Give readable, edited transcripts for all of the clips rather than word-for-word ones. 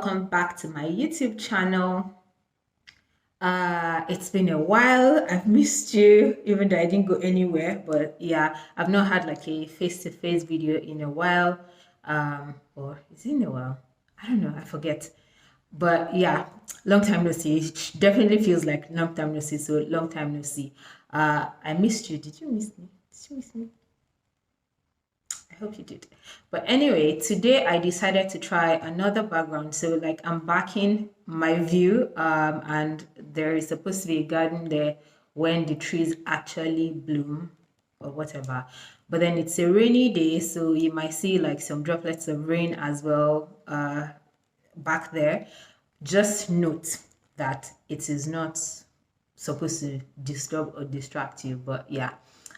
welcome back to my YouTube channel. It's been a while. I've missed you, even though I didn't go anywhere. But yeah, I've not had like a face-to-face video in a while. Or is it in a while? I don't know. I forget. But yeah, long time no see. It definitely feels like long time no see. So long time no see. I missed you. Did you miss me? Did you miss me? I hope you did. But anyway, today I decided to try another background. So like I'm backing my view, and there is supposed to be a garden there when the trees actually bloom or whatever. But then it's a rainy day, so you might see like some droplets of rain as well back there. Just note that it is not supposed to disturb or distract you. But yeah,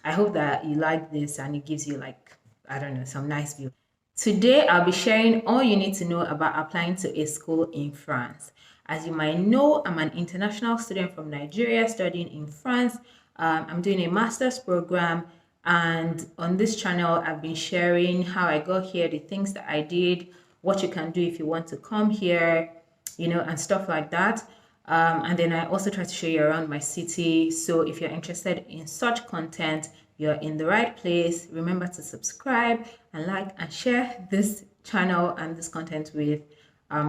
I hope that you like this and it gives you like, I don't know, some nice view. Today, I'll be sharing all you need to know about applying to a school in France. As you might know, I'm an international student from Nigeria studying in France. I'm doing a master's program, and on this channel, I've been sharing how I got here, the things that I did, what you can do if you want to come here, you know, and stuff like that. And then I also try to show you around my city. So if you're interested in such content, you're in the right place. Remember to subscribe and like and share this channel and this content with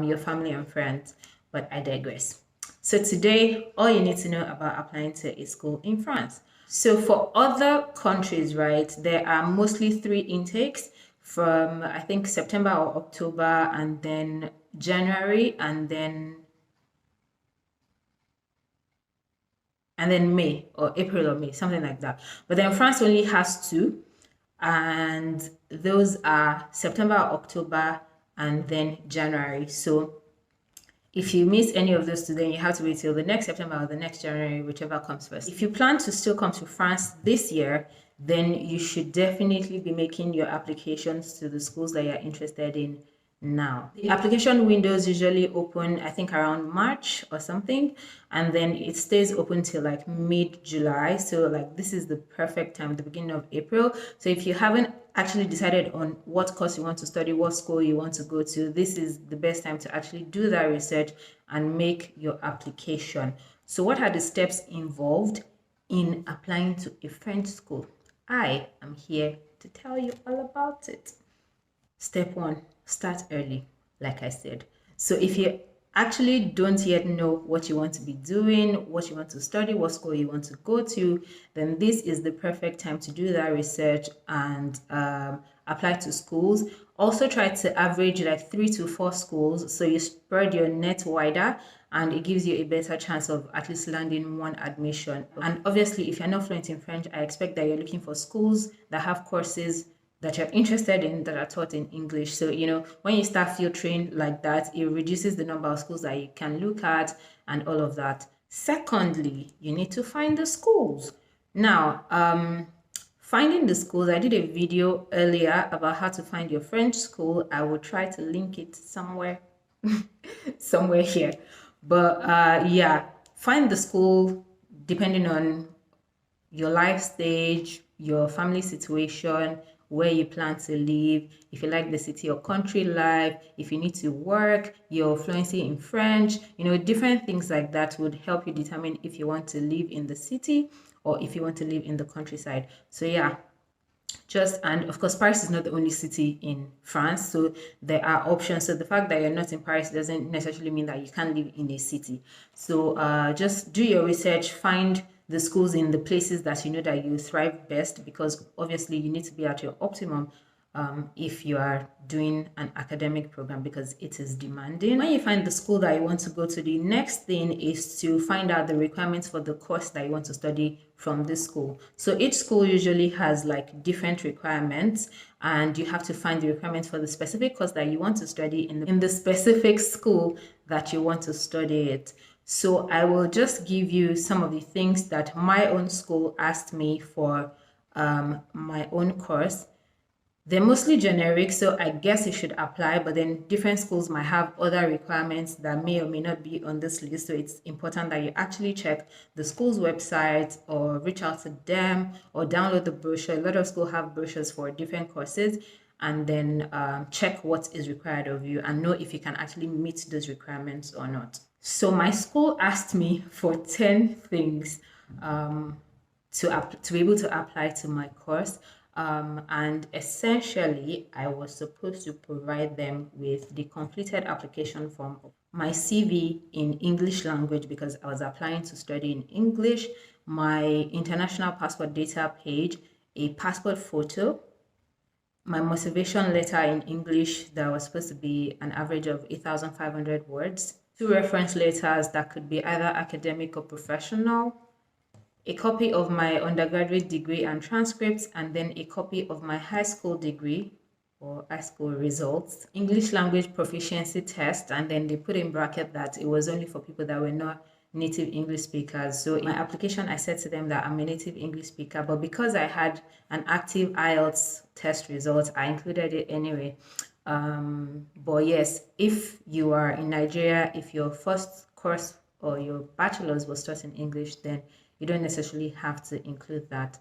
your family and friends. But I digress. So today, all you need to know about applying to a school in France. So for other countries, right, there are mostly 3 intakes from, I think, September or October, and then January, and then May or April or May, something like that. But then France only has 2, and those are September, October, and then January. So if you miss any of those two, then you have to wait till the next September or the next January, whichever comes first. If you plan to still come to France this year, then you should definitely be making your applications to the schools that you're interested in now. The application windows usually open, I think, around March or something, and then it stays open till like mid-July. So like this is the perfect time, the beginning of April. So if you haven't actually decided on what course you want to study, what school you want to go to, this is the best time to actually do that research and make your application. So what are the steps involved in applying to a French school? I am here to tell you all about it. Step 1, start early, like I said. So if you actually don't yet know what you want to be doing, what you want to study, what school you want to go to, then this is the perfect time to do that research and apply to schools. Also try to average like 3 to 4 schools, so you spread your net wider and it gives you a better chance of at least landing one admission. And obviously, if you're not fluent in French, I expect that you're looking for schools that have courses that you're interested in that are taught in English. So, you know, when you start filtering like that, it reduces the number of schools that you can look at and all of that. Secondly, you need to find the schools. Now, finding the schools, I did a video earlier about how to find your French school. I will try to link it somewhere, somewhere here. But yeah, find the school depending on your life stage, your family situation, where you plan to live, if you like the city or country life, if you need to work, your fluency in French, you know, different things like that would help you determine if you want to live in the city or if you want to live in the countryside. So yeah, and of course, Paris is not the only city in France, so there are options. So the fact that you're not in Paris doesn't necessarily mean that you can't live in a city. So just do your research, find the schools in the places that you know that you thrive best, because obviously you need to be at your optimum if you are doing an academic program, because it is demanding. When you find the school that you want to go to, the next thing is to find out the requirements for the course that you want to study from this school. So each school usually has like different requirements, and you have to find the requirements for the specific course that you want to study in the specific school that you want to study it. So I will just give you some of the things that my own school asked me for my own course. They're mostly generic, so I guess it should apply, but then different schools might have other requirements that may or may not be on this list. So it's important that you actually check the school's website or reach out to them or download the brochure. A lot of schools have brochures for different courses, and then check what is required of you and know if you can actually meet those requirements or not. So my school asked me for 10 things to be able to apply to my course. And essentially, I was supposed to provide them with the completed application form, my CV in English language because I was applying to study in English, my international passport data page, a passport photo, my motivation letter in English that was supposed to be an average of 8,500 words, two reference letters that could be either academic or professional, a copy of my undergraduate degree and transcripts, and then a copy of my high school degree or high school results, English language proficiency test, and then they put in bracket that it was only for people that were not native English speakers. So in my application, I said to them that I'm a native English speaker, but because I had an active IELTS test result, I included it anyway. But yes, if you are in Nigeria, if your first course or your bachelor's was taught in English, then you don't necessarily have to include that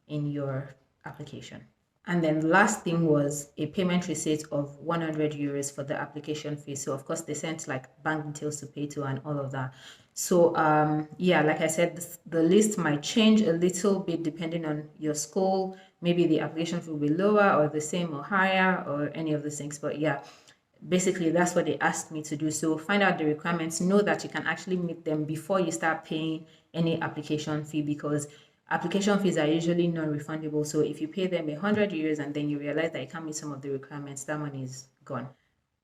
in your application. And then the last thing was a payment receipt of 100 euros for the application fee. So of course they sent like bank details to pay to and all of that. So yeah, like I said, the list might change a little bit depending on your school. Maybe the application fee will be lower or the same or higher or any of those things. But yeah, basically that's what they asked me to do. So find out the requirements, know that you can actually meet them before you start paying any application fee, because application fees are usually non-refundable. So if you pay them 100 euros and then you realize that you can't meet some of the requirements, that money is gone.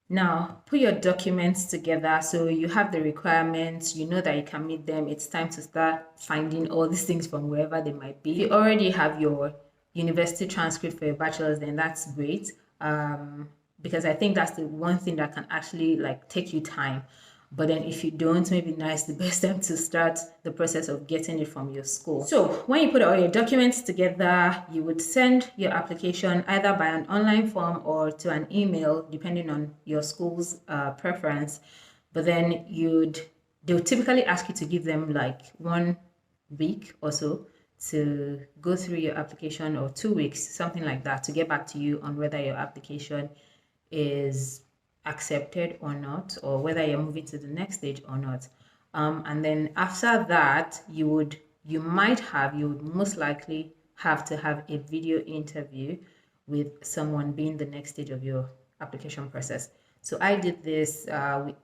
Now, put your documents together. So you have the requirements, you know that you can meet them. It's time to start finding all these things from wherever they might be. If you already have your university transcript for your bachelor's, then that's great. Because I think that's the one thing that can actually like take you time. But then if you don't, maybe now is the best time to start the process of getting it from your school. So when you put all your documents together, you would send your application either by an online form or to an email, depending on your school's preference. But then they'll typically ask you to give them like 1 week or so to go through your application, or 2 weeks, something like that, to get back to you on whether your application is accepted or not, or whether you're moving to the next stage or not. And then after that, you would most likely have to have a video interview with someone being the next stage of your application process. So I did this, it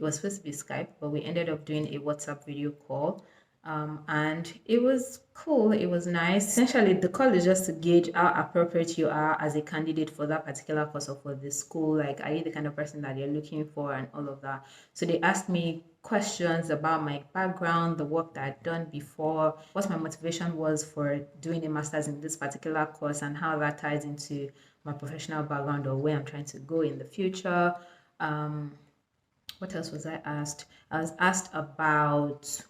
was supposed to be Skype, but we ended up doing a WhatsApp video call. And it was cool. It was nice. Essentially, the call is just to gauge how appropriate you are as a candidate for that particular course or for the school. Like, are you the kind of person that you're looking for and all of that? So they asked me questions about my background, the work that I'd done before, what my motivation was for doing a master's in this particular course, and how that ties into my professional background or where I'm trying to go in the future. What else was I asked? I was asked about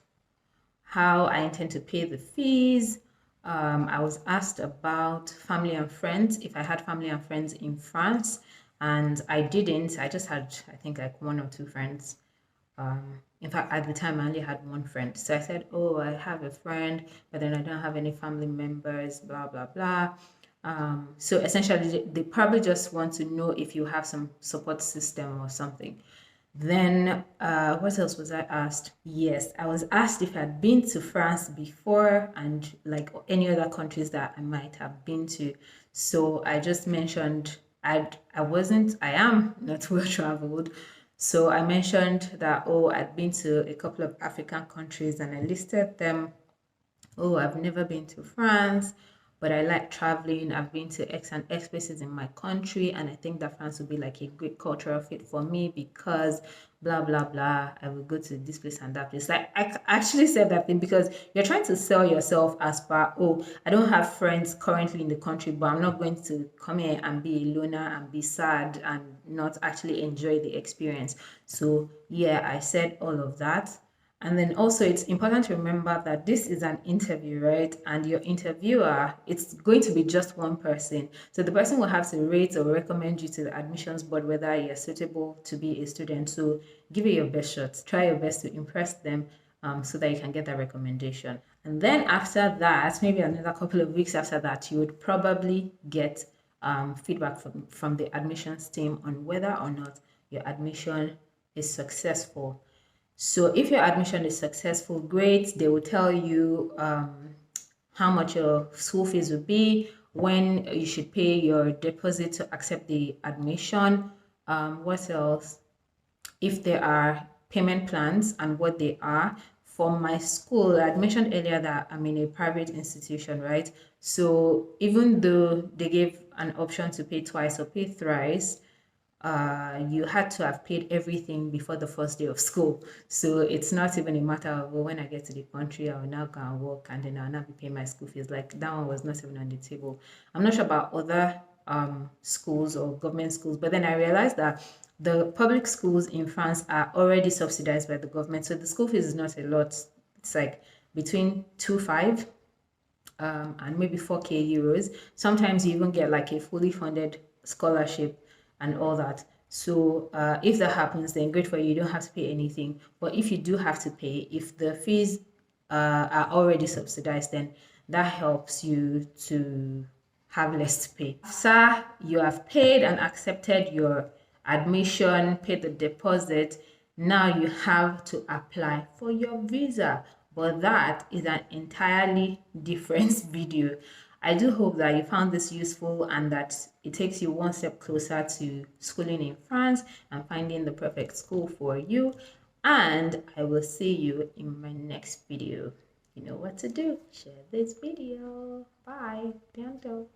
how I intend to pay the fees. I was asked about family and friends, if I had family and friends in France, and I didn't. I just had, I think, like 1 or 2 friends. In fact, at the time, I only had 1 friend. So I said, oh, I have a friend, but then I don't have any family members, blah, blah, blah. So essentially, they probably just want to know if you have some support system or something. Then, what else was I asked? Yes, I was asked if I'd been to France before and like any other countries that I might have been to. So I just mentioned I am not well traveled. So I mentioned that, oh, I'd been to a couple of African countries and I listed them. Oh, I've never been to France, but I like traveling. I've been to X and X places in my country, and I think that France would be like a great cultural fit for me because blah blah blah. I will go to this place and that place. Like I actually said that thing because you're trying to sell yourself as per, oh, I don't have friends currently in the country, but I'm not going to come here and be a loner and be sad and not actually enjoy the experience. So yeah, I said all of that. And then also, it's important to remember that this is an interview, right? And your interviewer, it's going to be just one person. So the person will have to rate or recommend you to the admissions board whether you're suitable to be a student. So give it your best shot. Try your best to impress them so that you can get that recommendation. And then after that, maybe another couple of weeks after that, you would probably get feedback from the admissions team on whether or not your admission is successful. So if your admission is successful, great. They will tell you how much your school fees will be, when you should pay your deposit to accept the admission. What else? If there are payment plans and what they are. For my school, I mentioned earlier that I'm in a private institution, right? So even though they gave an option to pay twice or pay thrice, you had to have paid everything before the first day of school. So it's not even a matter of, well, when I get to the country, I will now go and work and then I'll now be paying my school fees. Like that one was not even on the table. I'm not sure about other schools or government schools, but then I realized that the public schools in France are already subsidized by the government. So the school fees is not a lot. It's like between 2.5 and maybe 4K euros. Sometimes you even get like a fully funded scholarship and all that. So if that happens, then great for you. You don't have to pay anything. But if you do have to pay, if the fees are already subsidized, then that helps you to have less to pay. After you have paid and accepted your admission, paid the deposit, now you have to apply for your visa. But that is an entirely different video. I do hope that you found this useful and that it takes you one step closer to schooling in France and finding the perfect school for you. And I will see you in my next video. You know what to do. Share this video. Bye. Bientôt.